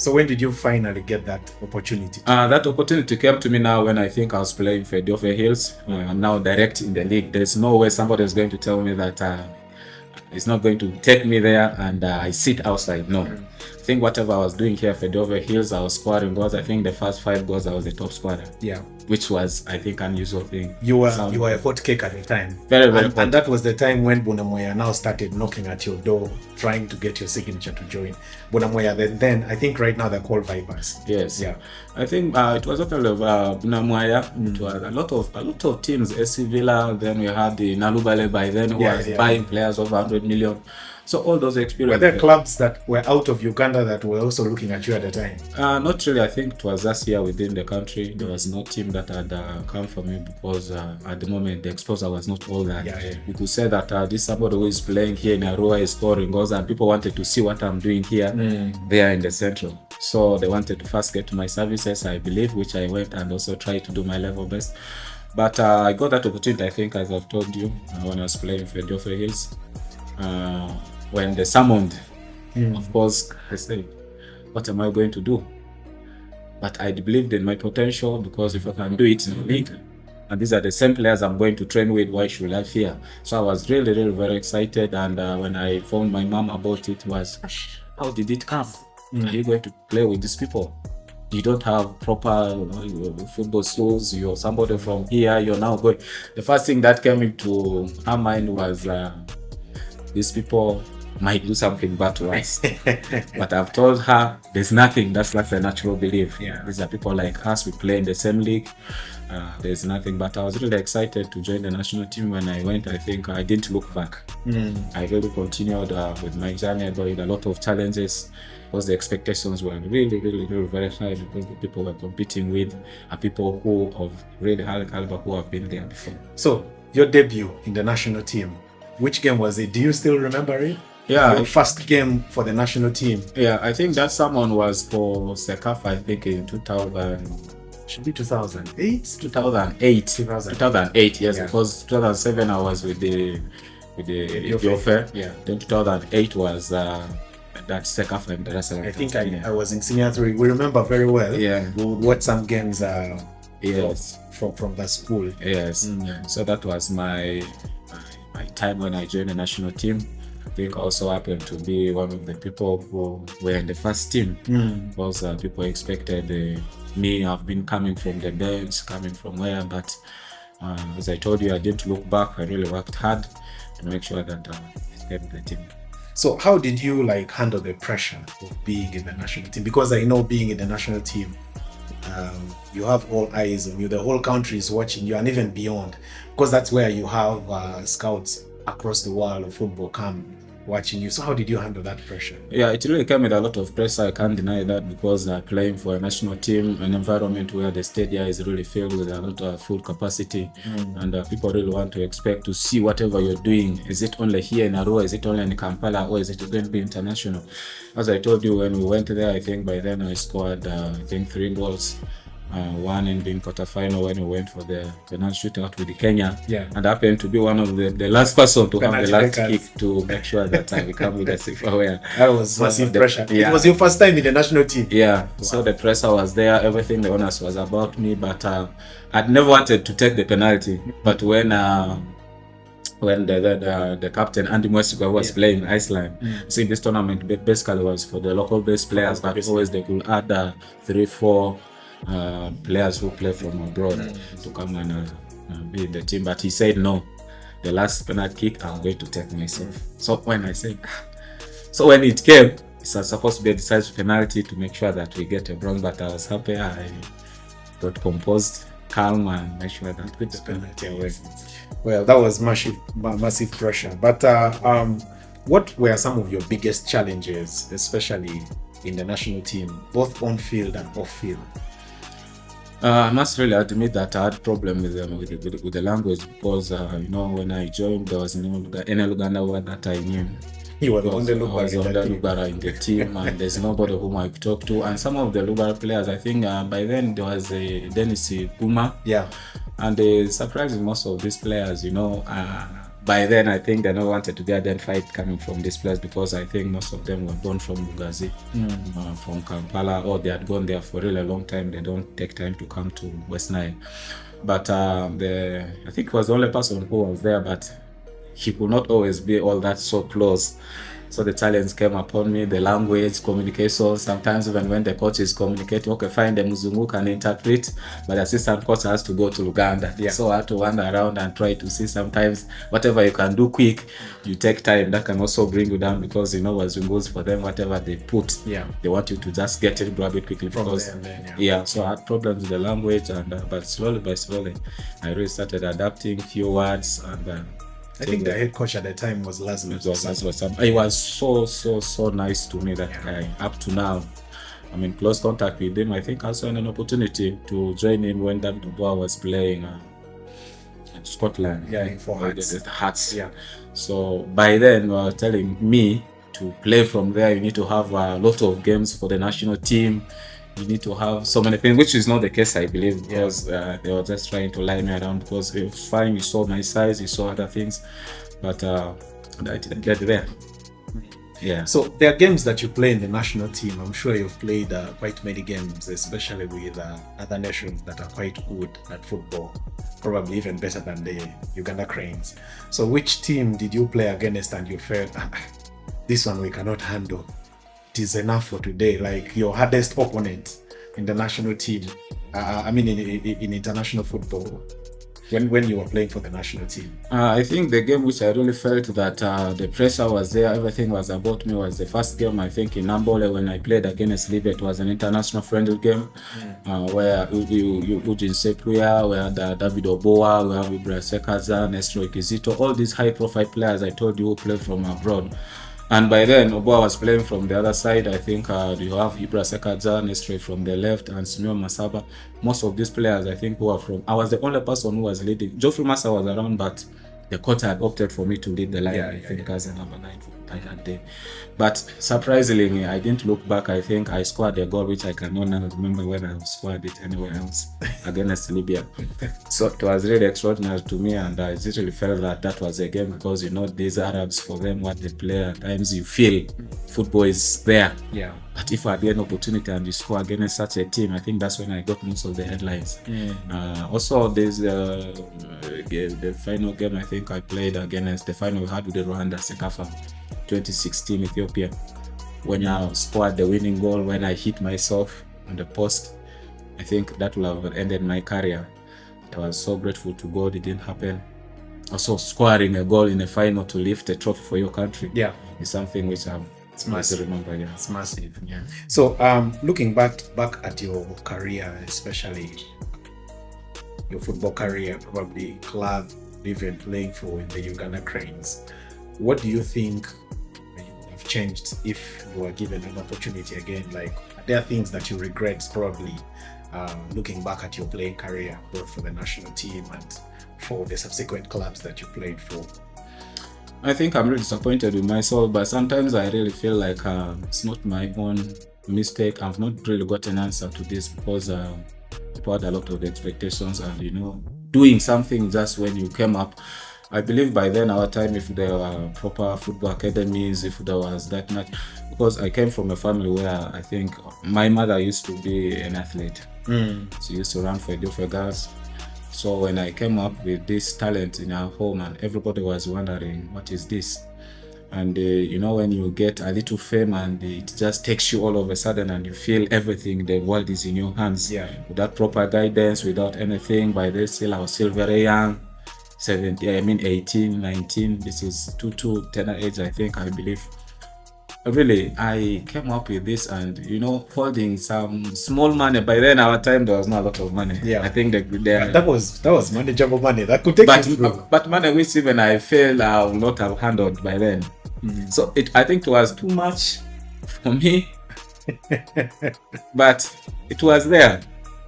So when did you finally get that opportunity? That opportunity came to me now when I think I was playing for Dover Hills. I'm now direct in the league. There's no way somebody is going to tell me that it's not going to take me there and I sit outside. No. I think whatever I was doing here for Dover Hills, I was scoring goals. I think the first 5 goals I was the top scorer. Yeah. Which was, I think, unusual thing. You were a hot cake at the time. Very, very hot. And that was the time when Bunamoya now started knocking at your door, trying to get your signature to join. Bunamoya, then I think right now they're called Vipers. Yes. Yeah. I think it was not only Bunamoya. It was a lot of teams. SC Villa. Then we had the Nalubale by then who was buying players over 100 million. So all those experiences. Were there clubs that were out of Uganda that were also looking at you at the time? Not really. I think it was just here within the country. There was no team that had come for me because at the moment the exposure was not all that. You could say that this somebody who is playing here in Arua is scoring goals, and people wanted to see what I'm doing here, there in the central. So they wanted to first get to my services, I believe, which I went and also tried to do my level best. But I got that opportunity, I think, as I've told you, when I was playing for Dover Hills. When they summoned, of course, I said, what am I going to do? But I believed in my potential, because if I can do it in the league, and these are the same players I'm going to train with, why should I fear? So I was really, really very excited. And when I informed my mom about it, was, how did it come? Are you going to play with these people? You don't have proper football skills. You're somebody from here. You're now going. The first thing that came into her mind was, these people might do something bad to us. But I've told her there's nothing. That's a natural belief. These are people like us. We play in the same league. There's nothing. But I was really excited to join the national team. When I went, I think I didn't look back. I really continued with my journey, with a lot of challenges, because the expectations were really, really, really very high, because the people we're competing with are people who of really high caliber, who have been there before. So your debut in the national team, which game was it? Do you still remember it? Yeah. Your first game for the national team. Yeah, I think that someone was for Sekafa, I think in 2000. Should be 2008? 2008. 2008, yes, because 2007 I was with the Yofe. Yeah. Then 2008 was that Sekafa in the rest of I think I was in senior 3. We remember very well. Yeah. We would watch some games yes. from the school. Yes. So that was my time when I joined the national team. I think also happened to be one of the people who were in the first team. Because people expected me. I've been coming from the bench, coming from where, but as I told you, I didn't look back. I really worked hard to make sure that I kept the team. So how did you handle the pressure of being in the national team? Because I know being in the national team, you have all eyes on you. The whole country is watching you, and even beyond, because that's where you have scouts across the world of football come watching you. So how did you handle that pressure? Yeah, it really came with a lot of pressure. I can't deny that, because playing for a national team, an environment where the stadium is really filled with a lot of full capacity, and people really want to expect to see whatever you're doing. Is it only here in Arua? Is it only in Kampala? Or is it going to be international? As I told you, when we went there, I think by then I scored 3 goals. One in being quarterfinal when we went for the penalty shootout with Kenya, and I happened to be one of the last person to have the last kick to make sure that we come with a silverware. That was massive pressure. It was your first time in the national team. Wow. So the pressure was there. Everything, the onus was about me, but I'd never wanted to take the penalty. But when the captain Andy Mwesiga was playing in Iceland, so in this tournament basically was for the local based players, but always they could add 3-4 players who play from abroad to come and be in the team. But he said no, the last penalty kick I'm going to take myself. So when I said, so when it came, it's supposed to be a decisive penalty to make sure that we get a bronze, but I was happy. I got composed, calm, and make sure that we get the penalty away. Well, that was massive pressure. But what were some of your biggest challenges, especially in the national team, both on field and off field? I must really admit that I had a problem with the language, because when I joined, there was no any Uganda word that I knew. You were the only Lugara in the team, and there's nobody whom I could talk to. And some of the Lugara players, I think by then there was Dennis Guma. Yeah. And surprising, most of these players, by then I think they not wanted to be identified coming from this place, because I think most of them were born from Bugazi, from Kampala, or they had gone there for a really long time. They don't take time to come to West Nile. But I think he was the only person who was there, but he could not always be all that so close. So the challenge came upon me, the language, communication. Sometimes even when the coach is communicating, okay, fine, the Muzungu can interpret, but the assistant coach has to go to Uganda. Yeah. So I had to wander around and try to see. Sometimes whatever you can do quick, you take time. That can also bring you down, because Wazungus, for them, whatever they put, they want you to just get it, grab it quickly. Because so I had problems with the language, and but slowly by slowly, I really started adapting few words, and I think the head coach at the time was Lazarus. It was so nice to me, that guy. Up to now, I'm in close contact with him. I think also had an opportunity to join him when David Oboa was playing in Scotland. For Hearts. So by then, telling me to play from there, you need to have a lot of games for the national team. You need to have so many things, which is not the case, I believe, because they were just trying to lie me around, because it was fine. You saw my size, you saw other things, but I didn't get there. So there are games that you play in the national team. I'm sure you've played quite many games, especially with other nations that are quite good at football, probably even better than the Uganda Cranes. So which team did you play against and you felt, this one we cannot handle? It is enough for today, like your hardest opponent in the national team, in international football, when you were playing for the national team? I think the game which I really felt that the pressure was there, everything was about me, was the first game, I think, in Nambole, when I played against Libya. It was an international friendly game, where Eugene Sepuya, we had David Oboa, we have Ibra Sekaza, Nestor Kizito, all these high profile players I told you who played from abroad. And by then, Oboa was playing from the other side. I think you have Ibra Sekaza, Nestre from the left, and Simeo Masaba. Most of these players, I think, who are from... I was the only person who was leading. Geoffrey Massa was around, but the coach had opted for me to lead the line, I think, as a number 9 for that day. But surprisingly, I didn't look back. I think I scored a goal, which I cannot now remember whether I've scored it anywhere else against Libya. So it was really extraordinary to me, and I literally felt that was a game, because these Arabs, for them, what they play, at times you feel football is there. But if I had an opportunity and you score against such a team, I think that's when I got most of the headlines. Also, there's the final game I think I played against, the final we had with the Rwanda Sekafa 2016 Ethiopia, when I scored the winning goal, when I hit myself on the post. I think that will have ended my career. I was so grateful to God it didn't happen. Also, scoring a goal in a final to lift a trophy for your country is something which I've massive. Remember, it's massive. So looking back at your career, especially your football career, probably club, even playing for the Uganda Cranes, what do you think you would have changed if you were given an opportunity again? Like, are there things that you regret, probably looking back at your playing career, both for the national team and for the subsequent clubs that you played for? I think I'm really disappointed with myself, but sometimes I really feel like it's not my own mistake. I've not really got an answer to this, because people had a lot of expectations, and doing something just when you came up. I believe by then our time, if there were proper football academies, if there was that much, because I came from a family where I think my mother used to be an athlete. She used to run for different girls. So when I came up with this talent in our home, and everybody was wondering, what is this? And when you get a little fame and it just takes you all of a sudden, and you feel everything, the world is in your hands. Without proper guidance, without anything. By this still, I was still very young. 18, 19. This is too tender age, I think, I believe. Really, I came up with this, and holding some small money. By then, our time, there was not a lot of money. I think that was manageable money that could take you through. But money which even I feel I would not have handled by then. So I think it was too much for me. But it was there.